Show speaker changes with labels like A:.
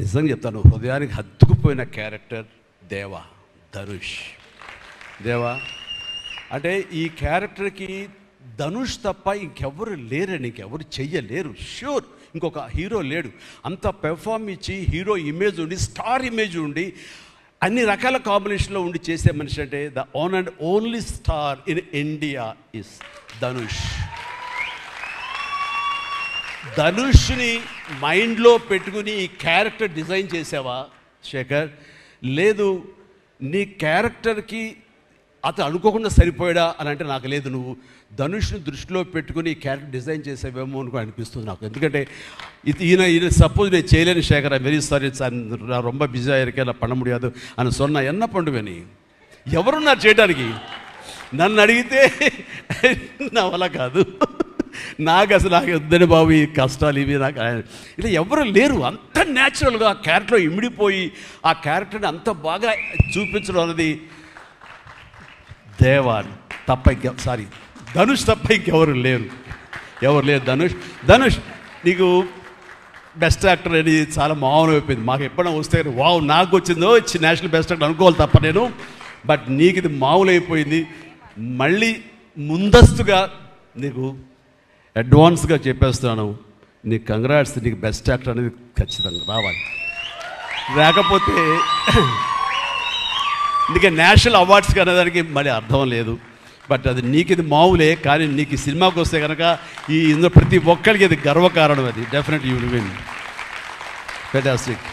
A: నిజంగా చెప్తాను, హృదయానికి హత్తుకుపోయిన క్యారెక్టర్ ధనుష్. అంటే ఈ క్యారెక్టర్కి ధనుష్ తప్ప ఇంకెవరు లేరని, ఇంకెవరు చెయ్యలేరు. ష్యూర్ ఇంకొక హీరో లేడు. అంత పెర్ఫార్మ్ ఇచ్చి హీరో ఇమేజ్ ఉండి, స్టార్ ఇమేజ్ ఉండి, అన్ని రకాల కాంబినేషన్లో ఉండి చేసే మనిషి అంటే the one and only star in India is Dhanush. ధనుష్ని మైండ్లో పెట్టుకుని ఈ క్యారెక్టర్ డిజైన్ చేసావా శేఖర్? లేదు, నీ క్యారెక్టర్కి అతను అనుకోకుండా సరిపోయాడా అని అంటే నాకు లేదు. నువ్వు ధనుష్ని దృష్టిలో పెట్టుకుని ఈ క్యారెక్టర్ డిజైన్ చేసేవేమో అని అనిపిస్తుంది నాకు. ఎందుకంటే ఈయన సపోజ్ నేను చేయలేని శేఖర్, వెరీ సారీ, நான் ரொம்ப பிஸியாக இருக்கேன், நான் பண்ண முடியாது అని சொன்னா என்ன பண்ணுவேன்? నీ ఎవరున్నారు చేయడానికి? నన్ను అడిగితే నా వల్ల కాదు. నాకు వద్దని బాబు ఈ కష్టాలు ఇవి, నాకు ఇలా ఎవరు లేరు. అంత న్యాచురల్గా ఆ క్యారెక్టర్లో ఇమిడిపోయి ఆ క్యారెక్టర్ని అంత బాగా చూపించడం అనేది ధనుష్ తప్ప ఇంకెవరు లేరు. ధనుష్ నీకు బెస్ట్ యాక్టర్ అని చాలా మామూలు అయిపోయింది. మాకు ఎప్పుడైనా వస్తే వావ్ నాకు వచ్చిందో నేషనల్ బెస్ట్ యాక్టర్ అనుకోవాలి తప్ప నేను. బట్ నీకు ఇది మామూలు అయిపోయింది. మళ్ళీ ముందస్తుగా నీకు అడ్వాన్స్గా చెప్పేస్తున్నాను, నీకు కంగ్రాట్స్. నీకు బెస్ట్ యాక్టర్ అనేది ఖచ్చితంగా రావాలి. లేకపోతే నీకు నేషనల్ అవార్డ్స్కి అనేదానికి మళ్ళీ అర్థం లేదు. బట్ అది నీకు ఇది మామూలే, కానీ నీకు ఈ సినిమాకి వస్తే కనుక ఇందులో ప్రతి ఒక్కరికి ఇది గర్వకారణం. అది definite you will win. Fantastic.